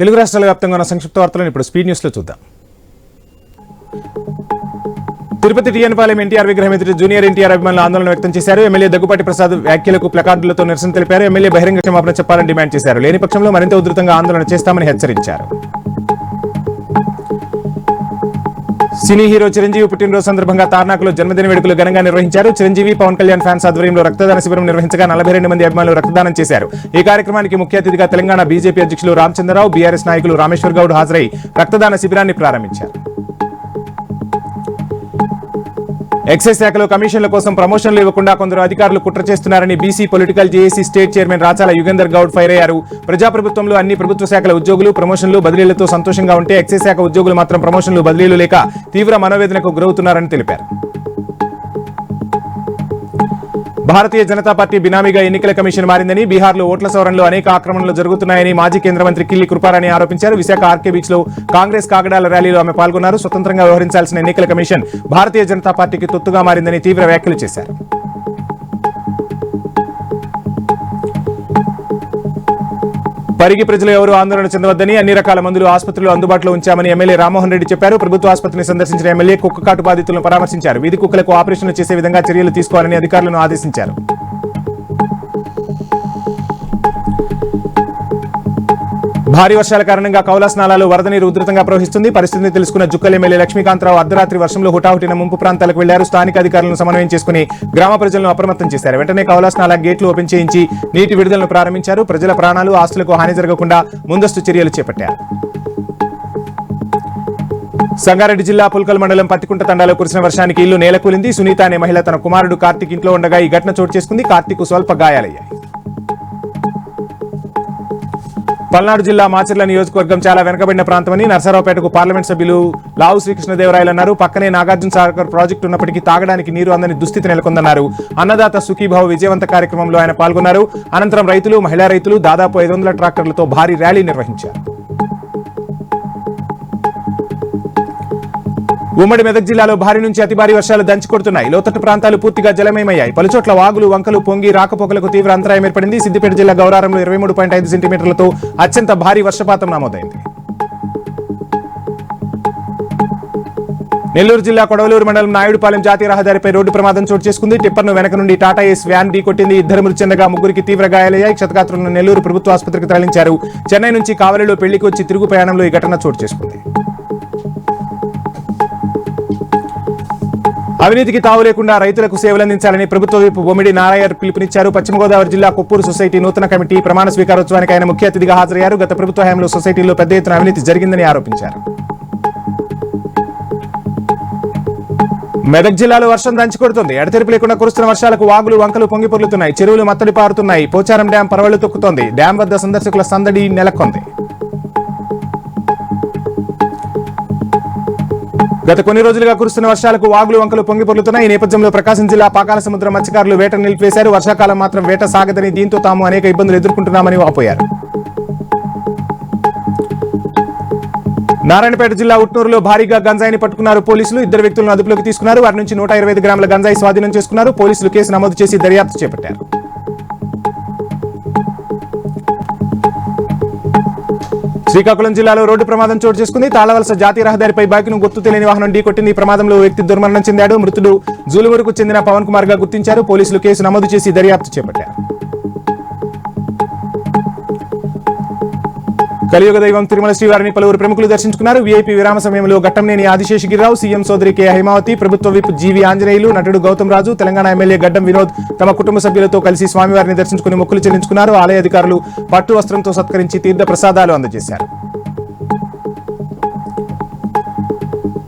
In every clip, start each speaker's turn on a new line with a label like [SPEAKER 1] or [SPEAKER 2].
[SPEAKER 1] తెలుగు రాష్ట్రాల వ్యాప్తంగా ఉన్న సంక్షిప్త వార్తలను ఇప్పుడు స్పీడ్ న్యూస్ లో చూద్దాం. తిరుపతి టీఎన్పాలెం ఎన్టీఆర్ విగ్రహం ఎదుట జూనియర్ ఎన్టీఆర్ అభిమానులు ఆందోళన వ్యక్తం చేశారు. ఎమ్మెల్యే దగ్గుపాటి ప్రసాద్ వ్యాఖ్యలకు ప్లకార్డులతో నిరసన తెలిపారు. ఎమ్మెల్యే బహిరంగ క్షమాపణ చెప్పాలని డిమాండ్ చేశారు. లేని పక్షంలో మరింత ఉధృతంగా ఆందోళన చేస్తామని హెచ్చరించారు. సినీ హీరో చిరంజీవి పుట్టినరోజు సందర్భంగా తార్నాకలో జన్మదిన వేడుకలు ఘనంగా నిర్వహించారు. చిరంజీవి పవన్ కళ్యాణ్ ఫ్యాన్స్ ఆధ్వర్యంలో రక్తదాన శిబిరం నిర్వహించగా 42 మంది అభిమానులు రక్తదానం చేశారు. ఈ కార్యక్రమానికి ముఖ్య అతిథిగా తెలంగాణ బీజేపీ అధ్యక్షులు రామచంద్రరావు, బీఆర్ఎస్ నాయకులు రామేశ్వర్ గౌడ్ హాజరై రక్తదాన శిబిరాన్ని ప్రారంభించారు. ఎక్సైజ్ శాఖలో కమిషన్ల కోసం ప్రమోషన్లు ఇవ్వకుండా కొందరు అధికారులు కుట్ర చేస్తున్నారని BC political JAC state chairman Rachala Yugender Goud fire అయ్యారు. ప్రజాప్రభుత్వంలో అన్ని ప్రభుత్వ శాఖల ఉద్యోగులు ప్రమోషన్లు బదిలీలతో సంతోషంగా ఉంటే ఎక్సైజ్ శాఖ ఉద్యోగులు మాత్రం ప్రమోషన్లు బదిలీలు లేక తీవ్ర మనోవేదనకు గురవుతున్నారని తెలిపారు. భారతీయ జనతా పార్టీ బినామీగా ఎన్నికల కమిషన్ మారిందని, బీహార్లో ఓట్ల సవరణలో అనేక ఆక్రమణలు జరుగుతున్నాయని మాజీ కేంద్ర మంత్రి కిల్లి కృపారాణి ఆరోపించారు. విశాఖ ఆర్కే బీచ్ లో కాంగ్రెస్ కాగడాల ర్యాలీలో ఆమె పాల్గొన్నారు. స్వతంత్రంగా వ్యవహరించాల్సిన ఎన్నికల కమిషన్ భారతీయ జనతా పార్టీకి తొత్తుగా మారిందని తీవ్ర వ్యాఖ్యలు చేశారు. పరిగి ప్రజలు ఎవరూ ఆందోళన చెందవద్దని, అన్ని రకాల మందులు ఆసుపత్రులు అందుబాటులో ఉంచామని ఎమ్మెల్యే రామ్మోహన్ రెడ్డి చెప్పారు. ప్రభుత్వ ఆసుపత్రిని సందర్శించిన ఎమ్మెల్యే కుక్క కాటు బాధితులను పరామర్శించారు. వీధి కుక్కలకు ఆపరేషన్లు చేసే విధంగా చర్యలు తీసుకోవాలని అధికారులను ఆదేశించారు. భారీ వర్షాల కారణంగా కౌలాస్ నాలాలో వరద నీరు ఉధృతంగా ప్రవహిస్తుంది. పరిస్థితిని తెలుసుకున్న జుక్కల్ ఎమ్మెల్యే లక్ష్మీకాంతరావు అర్ధరాత్రి వర్షంలో హుటాహుటిన ముంపు ప్రాంతాలకు వెళ్లారు. స్థానిక అధికారులను సమన్వయం చేసుకుని గ్రామ ప్రజలను అప్రమత్తం చేశారు. వెంటనే కౌలాస్ నాలా గేట్లు ఓపెన్ చేయించి నీటి విడుదలను ప్రారంభించారు. ప్రజల ప్రాణాలు, ఆస్తులకు హాని జరగకుండా ముందస్తు చర్యలు చేపట్టారు. సంగారెడ్డి జిల్లా పుల్కల్ మండలం పత్తికుంట తండాలో కురిసిన వర్షానికి ఇల్లు నేలకూలింది. సునీత అనే మహిళ తన కుమారుడు కార్తీక్ ఇంట్లో ఉండగా ఈ ఘటన చోటు చేసుకుంది. కార్తీక్ స్వల్ప గాయాలయ్యాయి. పల్నాడు జిల్లా మాచర్ల నియోజకవర్గం చాలా వెనుకబడిన ప్రాంతమని నర్సరావుపేటకు పార్లమెంట్ సభ్యులు లావు శ్రీకృష్ణదేవరాయలు అన్నారు. పక్కనే నాగార్జున సాగర్ ప్రాజెక్టు ఉన్నప్పటికీ తాగడానికి నీరు అందని దుస్థితి నెలకొందన్నారు. అన్నదాత సుఖీభావ్ విజయవంత కార్యక్రమంలో ఆయన పాల్గొన్నారు. అనంతరం రైతులు, మహిళా రైతులు దాదాపు 500 ట్రాక్టర్లతో భారీ ర్యాలీ నిర్వహించారు. ఉమ్మడి మెదక్ జిల్లాలో భారీ నుంచి అతి భారీ వర్షాలు దంచుకొడుతున్నాయి. లోతట్టు ప్రాంతాలు పూర్తిగా జలమయమయ్యాయి. పలుచోట్ల వాగులు, వంకలు పొంగి రాకపోకలకు తీవ్ర అంతరాయం ఏర్పడింది. సిద్దిపేట జిల్లా గౌరారంలో 23.5 సెంటీమీటర్లతో అత్యంత భారీ వర్షపాతం నమోదైంది. నెల్లూరు జిల్లా కొడవలూరు మండలం నాయుడుపాలెం జాతీయ రహదారిపై రోడ్డు ప్రమాదం చోటు చేసుకుంది. టిప్పర్ను వెనక నుండి టాటా ఏస్ వ్యాన్ ఢీకొట్టింది. 2 మృతి చెందగా 3కి తీవ్ర గాయాలయ్యాయి. క్షతగాత్రులను నెల్లూరు ప్రభుత్వ ఆసుపత్రికి తరలించారు. చెన్నై నుంచి కావలిలో పెళ్లికి వచ్చి తిరుగు ప్రయాణంలో ఈ ఘటన చోటు చేసుకుంది. అవినీతికి తావు లేకుండా రైతులకు సేవలందించాలని ప్రభుత్వ విప్ బొమ్మిడి నారాయణ పిలుపునిచ్చారు. పశ్చిమ గోదావరి జిల్లా కొప్పూరు సొసైటీ నూతన కమిటీ ప్రమాణ స్వీకారోత్సవానికి ఆయన ముఖ్య అతిథిగా హాజరయ్యారు. గత ప్రభుత్వ హయాంలో సొసైటీలో పెద్ద ఎత్తున అవినీతి జరిగిందని ఆరోపించారు. మెదక్ జిల్లాలో వర్షం దంచుకొడుతుంది. ఎడతెరిపి లేకుండా కురుస్తున్న వర్షాలకు వాగులు, వంకలు పొంగి పొర్లుతున్నాయి. చెరువులు మత్తడి పారుతున్నాయి. పోచారం డ్యాం పరవళ్లు తొక్కుతోంది. డ్యాం వద్ద సందర్శకుల సందడి నెలకొంది. గత కొన్ని రోజులుగా కురుస్తున్న వర్షాలకు వాగులు, వంకలు పొంగి పొర్లుతున్నాయి. ఈ నేపథ్యంలో ప్రకాశం జిల్లా పాకాల సముద్రం మత్స్యకారులు వేటను నిలిపివేశారు. వర్షాకాలం మాత్రం వేట సాగదని, దీంతో తాము అనేక ఇబ్బందులు ఎదుర్కొంటున్నామని వాపోయారు. నారాయణపేట జిల్లా ఉట్నూరులో భారీగా గంజాయిని పట్టుకున్నారు పోలీసులు. 2 వ్యక్తులను అదుపులోకి తీసుకున్నారు. వారి నుంచి 125 గ్రాముల గంజాయి స్వాధీనం చేసుకున్నారు. పోలీసులు కేసు నమోదు చేసి దర్యాప్తు చేపట్టారు. శ్రీకాకుళం జిల్లాలో రోడ్డు ప్రమాదం చోటు చేసుకుంది. తాళవలస జాతీయ రహదారిపై బైక్ను గుర్తు తెలియని వాహనం ఢీకొట్టింది. ఈ ప్రమాదంలో ఓ వ్యక్తి దుర్మరణం చెందాడు. మృతుడు జూలుమూరుకు చెందిన పవన్ కుమార్ గా గుర్తించారు. పోలీసులు కేసు నమోదు చేసి దర్యాప్తు చేపట్టారు. కలియుగ దైవం తిరుమల శ్రీవారిని పలువురు ప్రముఖులు దర్శించుకున్నారు. వీఐపీ విరామ సమయంలో ఘట్టంనేని ఆదిశేషగిరిరావు, సీఎం సోదరి కె హైమావతి, ప్రభుత్వ విప్ జీవి ఆంజనేయులు, నటుడు గౌతమ్ రాజు, తెలంగాణ ఎమ్మెల్యే గడ్డం వినోద్ తమ కుటుంబ సభ్యులతో కలిసి స్వామివారిని దర్శించుకుని మొక్కులు చెల్లించుకున్నారు. ఆలయ అధికారులు పట్టు వస్త్రంతో సత్కరించి తీర్థ ప్రసాదాలు అందజేశారు.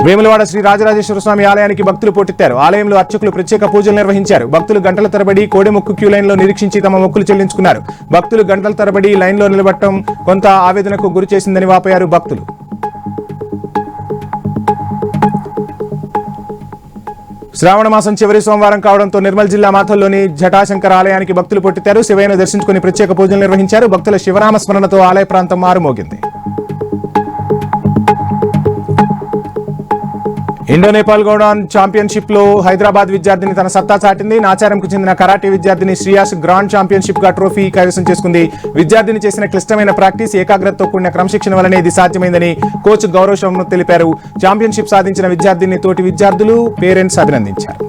[SPEAKER 1] వేములవాడ శ్రీ రాజరాజేశ్వర స్వామి ఆలయానికి భక్తులు పోటెత్తారు. ఆలయంలో అర్చకులు ప్రత్యేక పూజలు నిర్వహించారు. భక్తులు గంటల తరబడి కోడెముక్కు క్యూ లైన్ లో నిరీక్షించి తమ మొక్కులు చెల్లించుకున్నారు. భక్తులు గంటల తరబడి లైన్లో నిలబడటం కొంత ఆవేదనకు గురి చేసిందని వాపోయారు భక్తులు. శ్రావణ మాసం చివరి సోమవారం కావడంతో నిర్మల్ జిల్లా మాథల్లోని జటాశంకర్ ఆలయానికి భక్తులు పోటెత్తారు. శివయ్యను దర్శించుకుని ప్రత్యేక పూజలు నిర్వహించారు. భక్తుల శివనామ స్మరణతో ఆలయ ప్రాంతం మారుమోగింది. ఇండో నేపాల్ గౌడాన్ ఛాంపియన్షిప్ లో హైదరాబాద్ విద్యార్థిని తన సత్తా చాటింది. నాచారంకు చెందిన కరాటే విద్యార్థిని శ్రీయాస్ గ్రాండ్ ఛాంపియన్షిప్ గా ట్రోఫీ కైవసం చేసుకుంది. విద్యార్థిని చేసిన క్లిష్టమైన ప్రాక్టీస్, ఏకాగ్రతతో కూడిన క్రమశిక్షణ వల్లనే ఇది సాధ్యమైందని కోచ్ గౌరవ్ శర్మ తెలిపారు. ఛాంపియన్షిప్ సాధించిన విద్యార్థిని తోటి విద్యార్థులు, పేరెంట్స్ అభినందించారు.